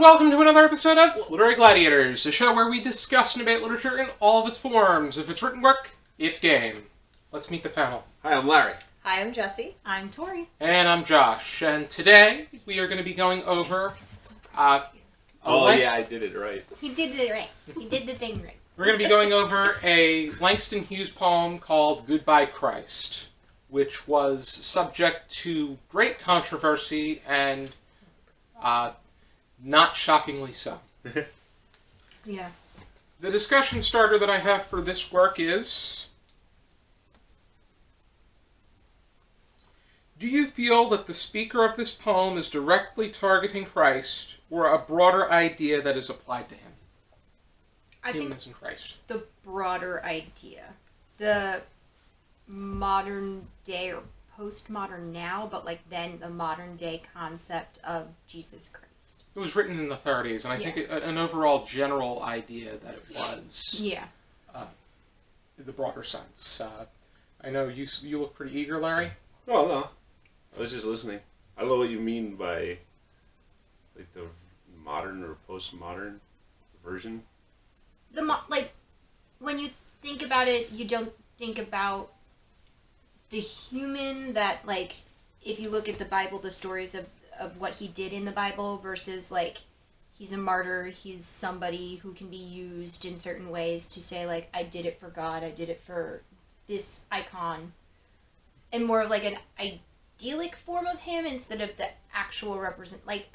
and welcome to another episode of Literary Gladiators, a show where we discuss and debate literature in all of its forms. If it's written work, it's game. Let's meet the panel. Hi, I'm Larry. Hi, I'm Jesi. I'm Tori. And I'm Josh. And today, we are going to be going over... yeah, I did it right. He did it right. He did the thing right. We're going to be going over a Langston Hughes poem called Goodbye Christ, which was subject to great controversy and... not shockingly so. Yeah. The discussion starter that I have for this work is... Do you feel that the speaker of this poem is directly targeting Christ, or a broader idea that is applied to him? I think in Christ. the broader idea. The modern day or postmodern now, but like then the modern day concept of Jesus Christ. It was written in the 30s, and I think an overall general idea that it was. Yeah. In the broader sense. I know you look pretty eager, Larry. Oh, no. I was just listening. I don't know what you mean by, like, the modern or postmodern version. Like, when you think about it, you don't think about the human that, like, if you look at the Bible, the stories of what he did in the Bible versus, like, he's a martyr, he's somebody who can be used in certain ways to say, like, I did it for God, I did it for this icon. And more of, like, an idyllic form of him instead of the actual like...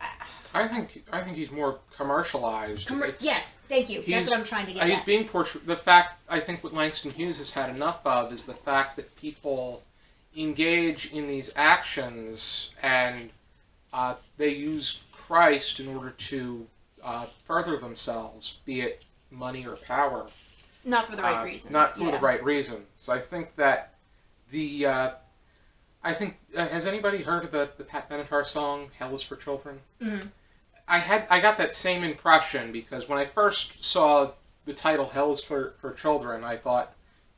I think he's more commercialized. Yes, thank you. That's what I'm trying to get at. He's being portrayed... The fact, I think, what Langston Hughes has had enough of is the fact that people engage in these actions and... they use Christ in order to further themselves, be it money or power. Not for the right reasons. Not for the right reasons. So I think that has anybody heard of the Pat Benatar song, Hell is for Children? Mm-hmm. I got that same impression because when I first saw the title Hell is for Children, I thought,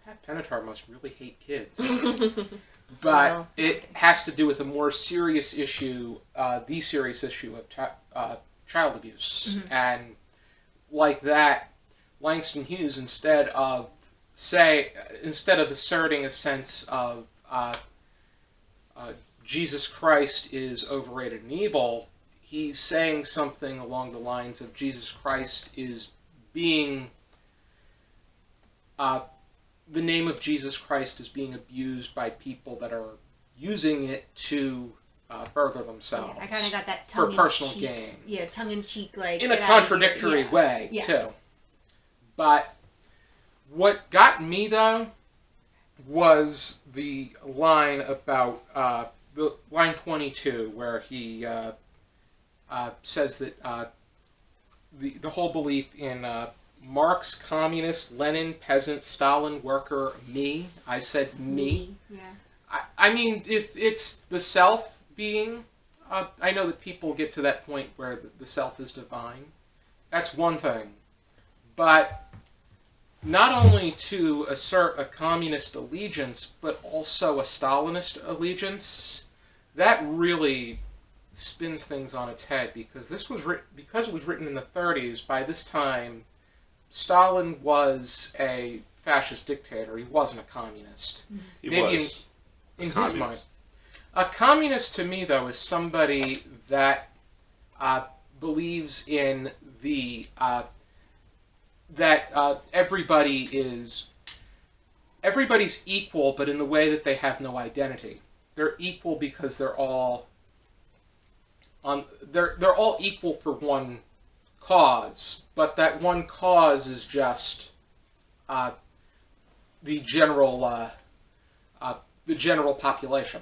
Pat Benatar must really hate kids. But it has to do with a more serious issue, the serious issue of child abuse. Mm-hmm. And like that, Langston Hughes, instead of asserting a sense of Jesus Christ is overrated and evil, he's saying something along the lines of Jesus Christ is being... the name of Jesus Christ is being abused by people that are using it to further themselves. Yeah, I kind of got that tongue-in-cheek. For personal gain. Yeah, tongue-in-cheek, like... In a contradictory way, too. But what got me, though, was the line about... the line 22, where he says that the whole belief in... Marx, communist, Lenin, peasant, Stalin, worker, me. I said me. Yeah. I mean, if it's the self being, I know that people get to that point where the self is divine. That's one thing. But not only to assert a communist allegiance, but also a Stalinist allegiance, that really spins things on its head because because it was written in the 30s, by this time... Stalin was a fascist dictator. He wasn't a communist. Maybe in his mind. A communist, to me, though, is somebody that believes in that everybody's equal, but in the way that they have no identity. They're equal because they're all equal for one cause, but that one cause is just the general population.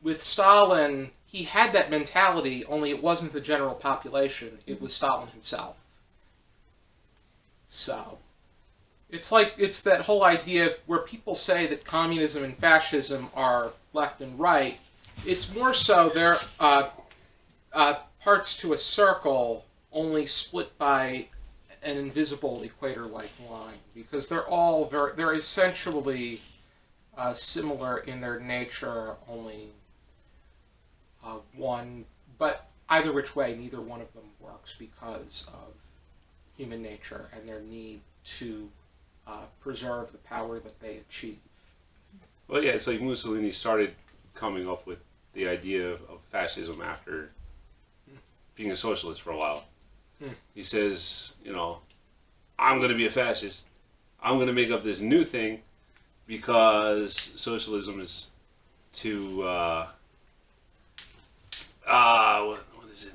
With Stalin, he had that mentality, only it wasn't the general population, it was Stalin himself. So, it's that whole idea where people say that communism and fascism are left and right. It's more so they're parts to a circle only split by an invisible equator-like line, because they're essentially similar in their nature, only one, but either which way, neither one of them works because of human nature and their need to preserve the power that they achieve. Well, yeah, it's like Mussolini started coming up with the idea of fascism after being a socialist for a while. He says, I'm going to be a fascist. I'm going to make up this new thing because socialism is too, what is it?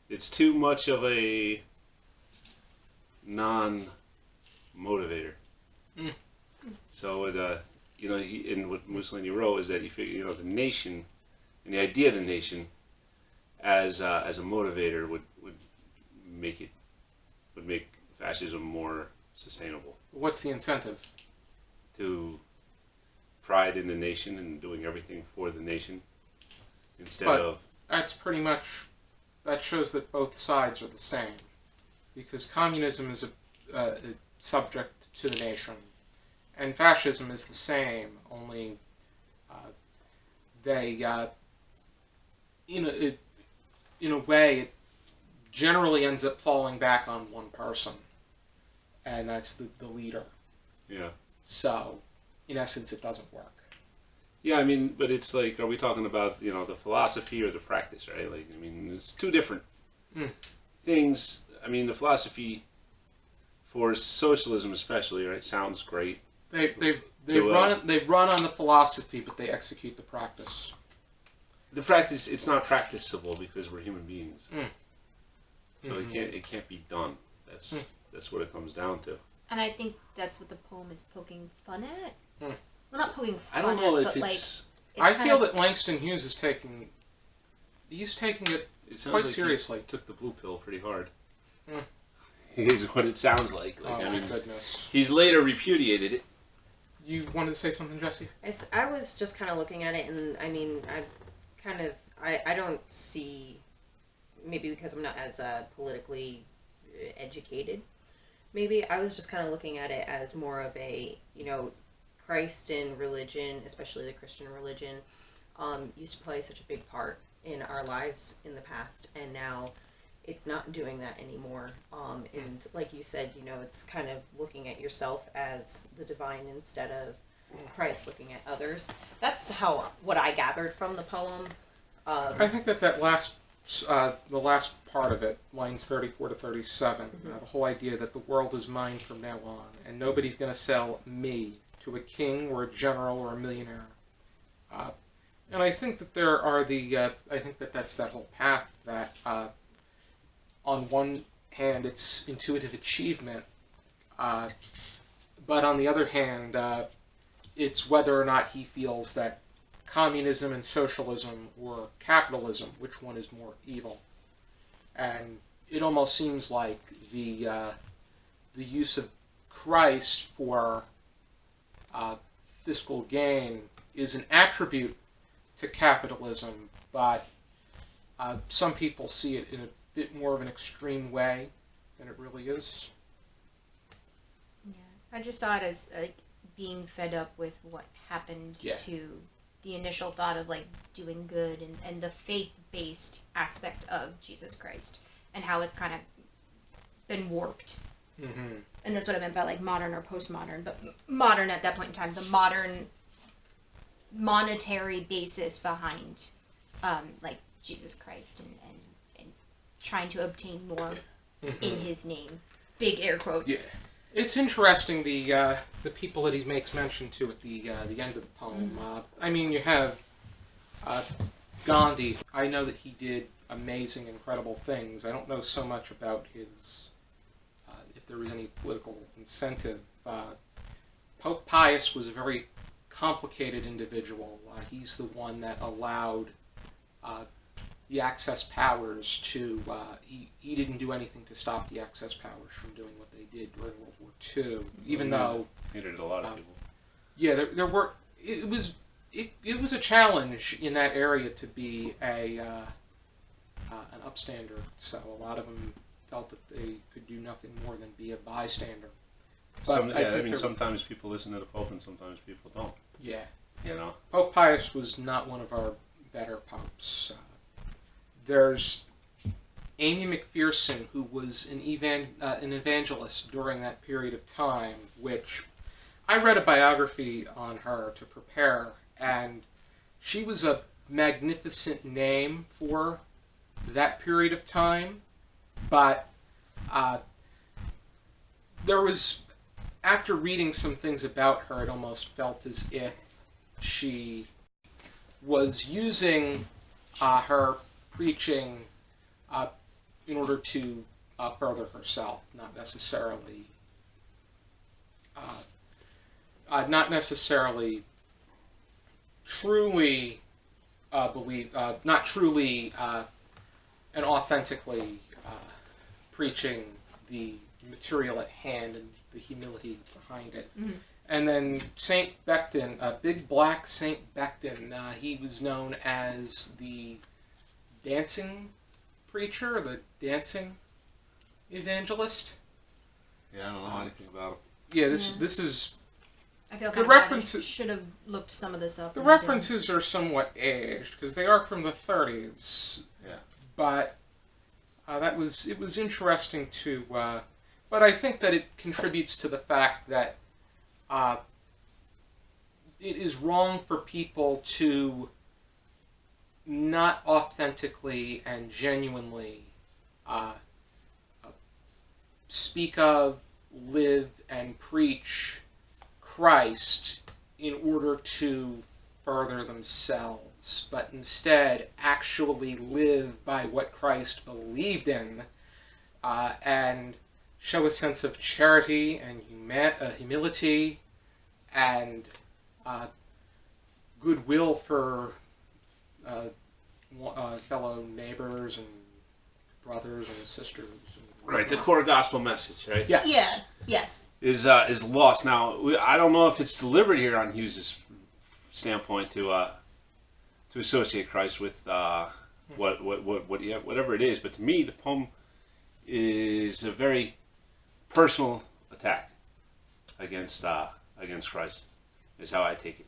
It's too much of a non-motivator. So it, and what Mussolini wrote is that he figured, the nation, and the idea of the nation as a motivator would make fascism more sustainable. What's the incentive? To pride in the nation and doing everything for the nation instead But of. That's pretty much, that shows that both sides are the same, because communism is a subject to the nation, and fascism is the same. Only they, in a way, it generally ends up falling back on one person, and that's the leader. Yeah. So, in essence, it doesn't work. Yeah, I mean, but it's like, are we talking about, the philosophy or the practice, right? Like, I mean, it's two different things. I mean, the philosophy for socialism especially, right, sounds great. They run on the philosophy, but they execute the practice. The practice, it's not practicable because we're human beings. So it can't be done. That's what it comes down to. And I think that's what the poem is poking fun at. Well, not poking I fun don't know at, if but it's. I feel that Langston Hughes is taking it It sounds quite like seriously. he took the blue pill pretty hard. Is what it sounds like. Oh my goodness! He's later repudiated it. You wanted to say something, Jesse? I was just kind of looking at it, and I mean, I don't see, maybe because I'm not as politically educated, maybe I was just kind of looking at it as more of a, Christ and religion, especially the Christian religion, used to play such a big part in our lives in the past, and now it's not doing that anymore. And like you said, it's kind of looking at yourself as the divine instead of Christ looking at others. That's what I gathered from the poem. I think that last the last part of it, lines 34 to 37, the whole idea that the world is mine from now on, and nobody's going to sell me to a king or a general or a millionaire. And I think that there are I think that's that whole path that, on one hand, it's intuitive achievement, but on the other hand, it's whether or not he feels that communism and socialism or capitalism, which one is more evil. And it almost seems like the use of Christ for fiscal gain is an attribute to capitalism, but some people see it in a bit more of an extreme way than it really is. Yeah, I just saw it as being fed up with what happened to the initial thought of doing good and the faith-based aspect of Jesus Christ and how it's kind of been warped. Mm-hmm. And that's what I meant by modern or postmodern, but modern at that point in time, the modern monetary basis behind Jesus Christ and trying to obtain more in his name. Big air quotes. Yeah. It's interesting the people that he makes mention to at the end of the poem. I mean, you have Gandhi. I know that he did amazing, incredible things. I don't know so much about his if there was any political incentive. Pope Pius was a very complicated individual. He's the one that allowed the Axis powers to. He didn't do anything to stop the Axis powers from doing what they did during World War II. Even though he did a lot of people. Yeah, there were. It was a challenge in that area to be an upstander. So a lot of them felt that they could do nothing more than be a bystander. But sometimes people listen to the Pope and sometimes people don't. Yeah. Pope Pius was not one of our better popes. There's Amy McPherson, who was an evangelist during that period of time, which I read a biography on her to prepare, and she was a magnificent name for that period of time, but there was, after reading some things about her, it almost felt as if she was using her preaching in order to further herself, not necessarily truly not truly and authentically preaching the material at hand and the humility behind it. Mm-hmm. And then Saint Becton, big black Saint Becton, he was known as the dancing preacher, the dancing evangelist. Yeah, I don't know anything about him. Yeah, this is I feel the kind of references. bad. I should have looked some of this up. The references are somewhat aged because they are from the 30s. Yeah. But it was interesting to. But I think that it contributes to the fact that it is wrong for people to not authentically and genuinely speak of, live, and preach Christ in order to further themselves, but instead actually live by what Christ believed in and show a sense of charity and humility and goodwill for fellow neighbors and brothers and sisters. Right, the core gospel message, right? Yes. Yeah. Yes. Is lost. Now, I don't know if it's deliberate here on Hughes's standpoint to associate Christ with whatever it is, but to me, the poem is a very personal attack against Christ. Is how I take it.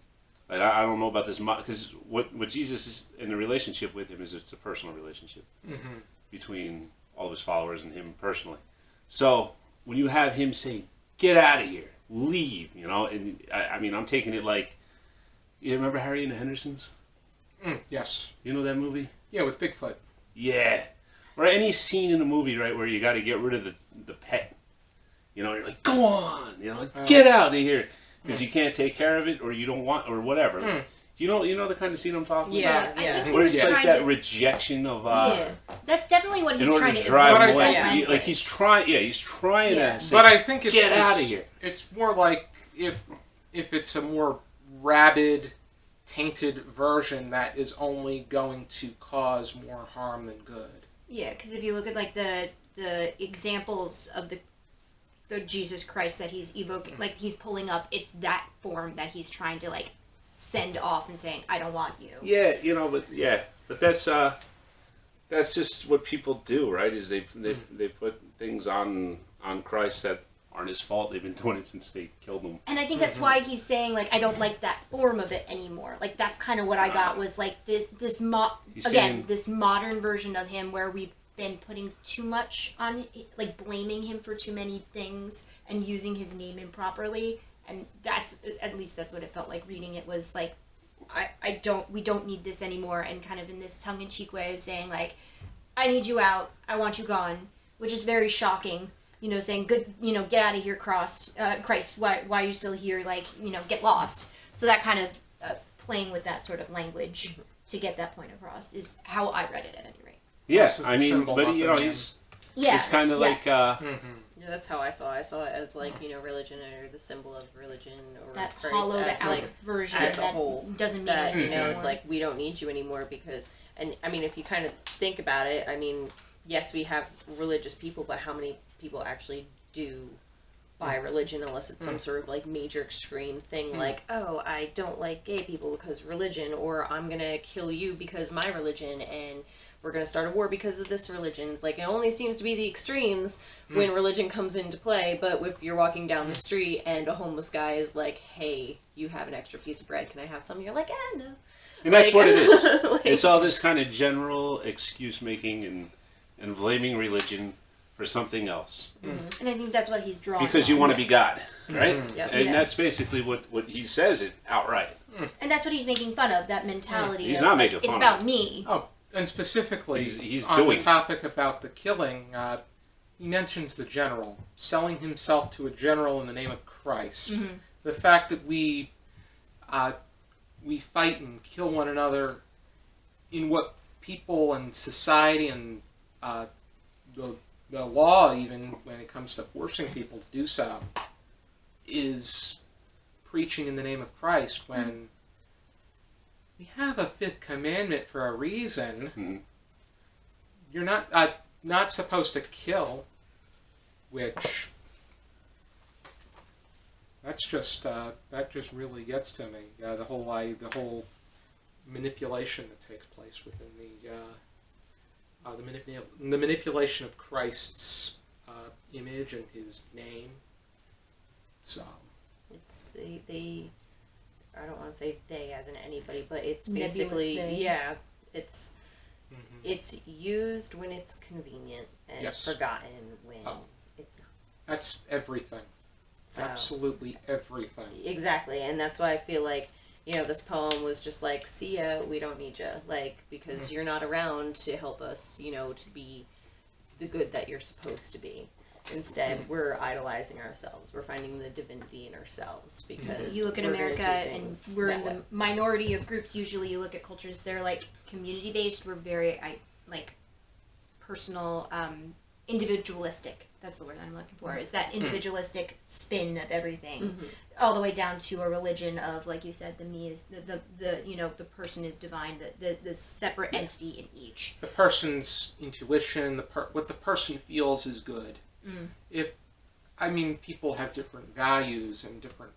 Like, I don't know about this because what Jesus is in the relationship with him is it's a personal relationship between all of his followers and him personally. So when you have him say, "Get out of here, leave," and I mean, I'm taking it like, you remember Harry and the Hendersons? Yes. You know that movie? Yeah, with Bigfoot. Yeah. Or any scene in the movie, right, where you got to get rid of the pet. You're like, go on, get out of here. Because you can't take care of it, or you don't want, or whatever. You know the kind of scene I'm talking Yeah, about? I think he Where was it's like trying that to, rejection of... yeah. That's definitely what he's in order trying to to drive But him I away. think- Like he's trying to say, But I think it's get out of here. It's more like if it's a more rabid, tainted version that is only going to cause more harm than good. Yeah, because if you look at like the examples of the Jesus Christ that he's evoking, like he's pulling up, it's that form that he's trying to like send off and saying, "I don't want you." Yeah, but that's just what people do, right? Is they put things on Christ that aren't his fault. They've been doing it since they killed him. And I think that's why he's saying like, "I don't like that form of it anymore." Like that's kind of what I got was like this modern version of him where we've been putting too much on, like blaming him for too many things and using his name improperly. And that's, at least that's what it felt like reading it, was like, we don't need this anymore, and kind of in this tongue-in-cheek way of saying like, I need you out, I want you gone, which is very shocking, saying, good, get out of here, Christ, why are you still here, like, get lost. So that kind of playing with that sort of language to get that point across is how I read it at any rate. Yeah, This is I the mean, symbol, but not the man. it's kind of yes. like Yeah, that's how I saw it. I saw it as like, religion, or the symbol of religion, or That Christ hollowed as out like version as a that whole, doesn't mean that anything anymore. it's like we don't need you anymore because, and I mean, if you kind of think about it, I mean, yes, we have religious people, but how many people actually do buy religion unless it's some sort of like major extreme thing, like, oh, I don't like gay people because religion, or I'm gonna kill you because my religion, and we're going to start a war because of this religion. It's like, it only seems to be the extremes when religion comes into play, but if you're walking down the street and a homeless guy is like, hey, you have an extra piece of bread, can I have some? You're like, no. and that's what it is. Like, It's all this kind of general excuse making and and blaming religion for something else. And I think that's what he's drawing. Because you want to be God, right? Yep. And Yeah. that's basically what he says it outright. And that's what he's making fun of, that mentality. He's of, not like, making it's fun about of me. Oh, and specifically He's on doing the it. topic about the killing, he mentions the general selling himself to a general in the name of Christ. The fact that we fight and kill one another in what people and society and the law, even when it comes to forcing people to do so, is preaching in the name of Christ when we have a fifth commandment for a reason. Mhm. You're not supposed to kill, which that just really gets to me. The whole manipulation that takes place within the manipulation of Christ's image and his name. So It's they I don't want to say they as in anybody, but it's Nebulous basically they. it's it's used when it's convenient and Yes. forgotten when Oh. it's not. that's everything. So, Absolutely everything. exactly, and that's why I feel like this poem was just like, see ya, we don't need ya, like, because you're not around to help us, to be the good that you're supposed to be. Instead, we're idolizing ourselves. We're finding the divinity in ourselves because You look at we're gonna America, do and things we're that in the way. minority of groups. Usually, you look at cultures; they're like community based. We're very personal, individualistic. That's the word I'm looking for. Is that individualistic spin of everything, all the way down to a religion of, like you said, the me is the person is divine. The separate entity in each. The person's intuition, what the person feels is good. People have different values and different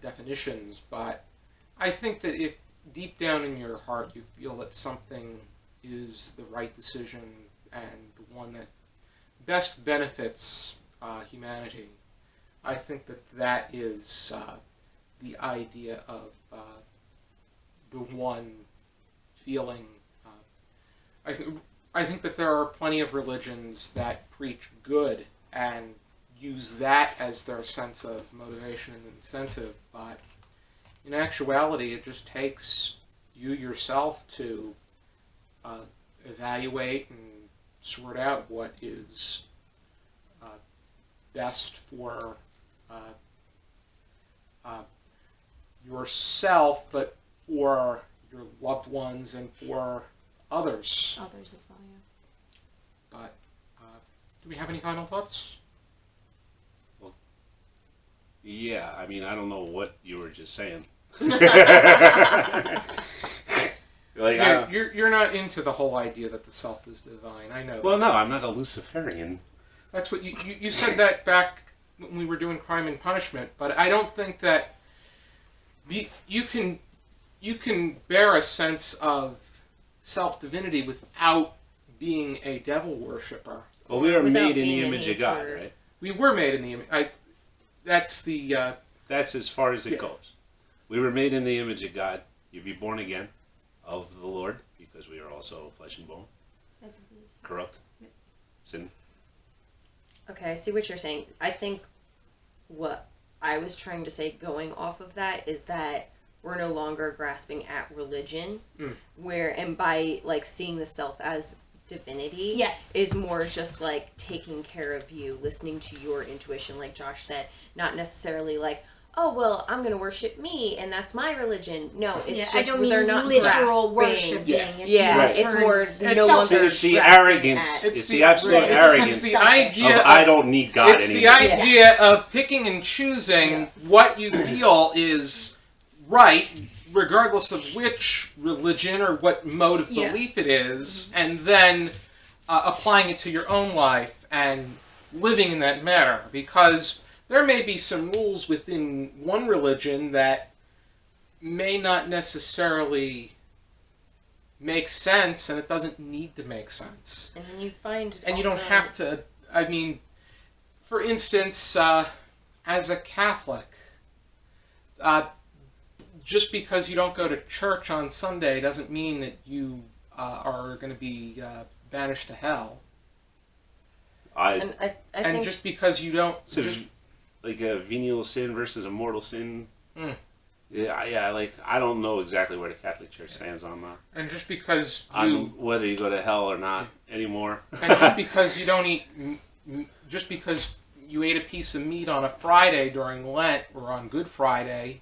definitions, but I think that if deep down in your heart you feel that something is the right decision and the one that best benefits humanity, I think that is the idea of the one feeling. I think that there are plenty of religions that preach good and use that as their sense of motivation and incentive, but in actuality it just takes you yourself to evaluate and sort out what is best for yourself, but for your loved ones and for others. Others as well, yeah. But do we have any final thoughts? Yeah, I don't know what you were just saying. You're not into the whole idea that the self is divine. I know. Well, no, I'm not a Luciferian. That's what you said that back when we were doing Crime and Punishment. But I don't think that you can bear a sense of self-divinity without being a devil worshipper. Well, we are Without made in being the any image of God, sort of- right? We were made in the image. That's the. That's as far as it Yeah. goes. We were made in the image of God. You be born again of the Lord, because we are also flesh and bone, That's what it is. corrupt, sin. Okay, I see what you're saying. I think what I was trying to say going off of that is that we're no longer grasping at religion, and by seeing the self as divinity, Yes. is more just taking care of you, listening to your intuition, like Josh said, not necessarily oh well, I'm gonna worship me and that's my religion. No, it's Yeah, just I don't mean they're not literal grasping. worshiping. Yeah. It's Yeah, more it's more turns- no It's longer It's the grasping arrogance. at- It's the absolute right. arrogance It's the idea of I don't need God It's the anymore. idea of picking and choosing what you feel is right, regardless of which religion or what mode of Yeah. belief it is, and then applying it to your own life and living in that manner. Because there may be some rules within one religion that may not necessarily make sense, and it doesn't need to make sense. And then you find And you don't also- have to, for instance, as a Catholic, just because you don't go to church on Sunday doesn't mean that you are going to be banished to hell. And I And think just because you don't... So, just, like a venial sin versus a mortal sin. Mm. Yeah. Like I don't know exactly where the Catholic Church stands on that. and just because you... On whether you go to hell or not anymore. And just because you don't eat... Just because you ate a piece of meat on a Friday during Lent or on Good Friday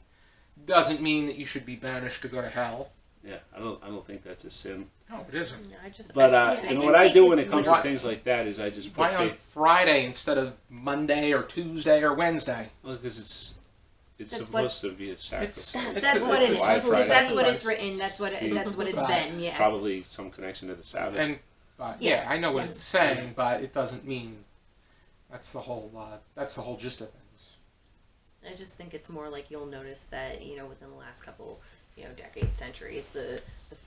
doesn't mean that you should be banished to go to hell. Yeah, I don't think that's a sin. No, it isn't. I just But I you know do what I think do when it's it comes like- to things like that is I just put Why on faith. Friday instead of Monday or Tuesday or Wednesday? Well, because it's That's supposed what's- to be a sacrifice. That's what it's it's. why Friday. That's what it's written. That's what it's Right. been. Yeah. Probably some connection to the Sabbath. And Yeah, I know what yes. it's saying, but it doesn't mean that's the whole gist of things. I just think it's more like you'll notice that, you know, within the last couple, you know, decades, centuries, the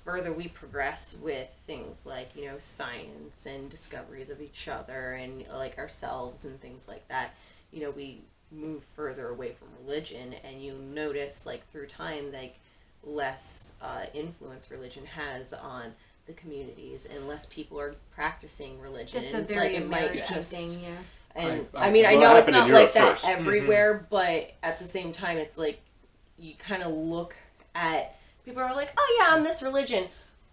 further we progress with things like, you know, science and discoveries of each other and like ourselves and things like that, you know, we move further away from religion, and you notice like through time, like less influence religion has on the communities and less people are practicing religion. That's and a it's very like it might American just thing. Yeah. and I I mean, I well, know that it's happened in not Europe like that first. everywhere, but at the same time, it's like you kind of look at people are like, oh yeah, I'm this religion,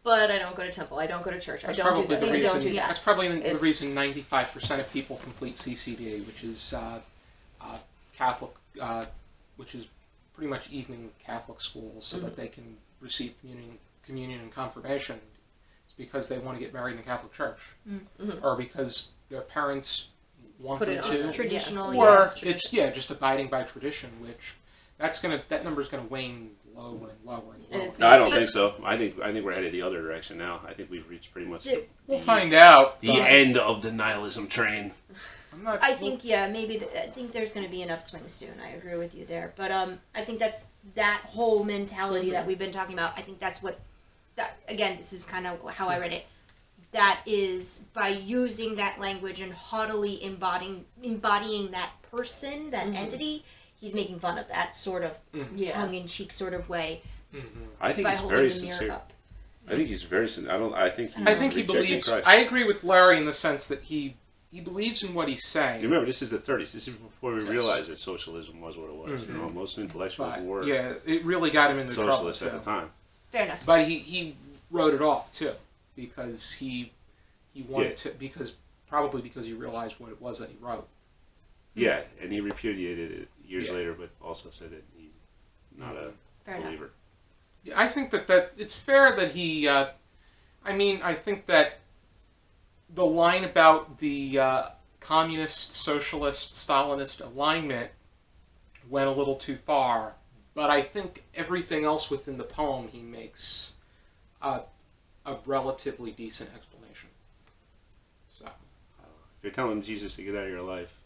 but I don't go to temple, I don't go to church, That's I don't do probably this, the I reason. don't do that. That's probably the It's- reason 95% of people complete CCD, which is Catholic, which is pretty much evening Catholic schools, so that they can receive communion and confirmation. It's because they want to get married in a Catholic church, or because their parents want Put them it to. on It's traditional. Or Yeah. It's it's traditional. just abiding by tradition, which that number's gonna wane lower and lower and lower. And it's No, I don't But- think so. I think we're headed the other direction now. I think we've reached pretty much We'll find out. the but end of the nihilism train. I'm not. I think maybe I think there's going to be an upswing soon. I agree with you there, but I think that's that whole mentality that we've been talking about. I think that's what that again. This is kind of how I read it. That is by using that language and haughtily embodying that person, that entity. He's making fun of that sort of Yeah. tongue-in-cheek sort of way I think by he's holding very the mirror sincere. up. I think he's very sincere. I think he's I think he rejecting believes. Christ. I agree with Larry in the sense that he believes in what he's saying. You remember, this is the 30s. This is before we Yes. realized that socialism was what it was. You know, most intellectuals But, were yeah, it really got him into socialists trouble at the too. time. Fair enough. But he wrote it off too because he wanted to probably because he realized what it was that he wrote. Yeah, and he repudiated it years Yeah. later, but also said that he's not a Fair enough. believer. Yeah, I think that it's fair that he. I think that the line about the communist, socialist, Stalinist alignment went a little too far, but I think everything else within the poem he makes a relatively decent explanation. So If you're telling Jesus to get out of your life,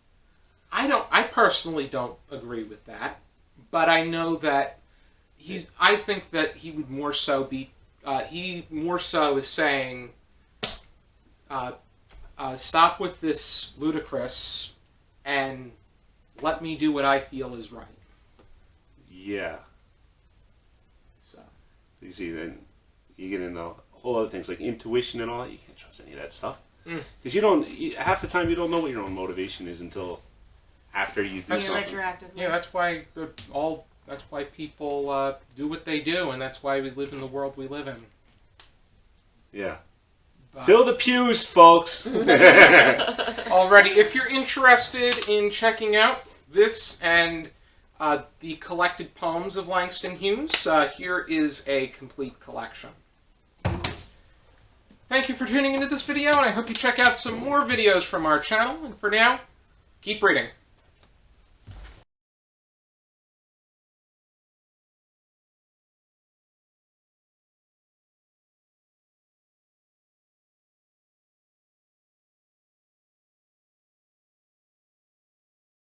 I personally don't agree with that, but I know that I think that he would more so be. He more so is saying, stop with this ludicrous, and let me do what I feel is right. yeah. So You see, then you get into whole other things like intuition and all that. You can't trust any of that stuff because half the time you don't know what your own motivation is until after you do That's something. Retroactively. yeah, that's why That's why people do what they do, and that's why we live in the world we live in. Yeah. But Fill the pews, folks. already, if you're interested in checking out this and the collected poems of Langston Hughes, here is a complete collection. Thank you for tuning into this video, and I hope you check out some more videos from our channel. And for now, keep reading.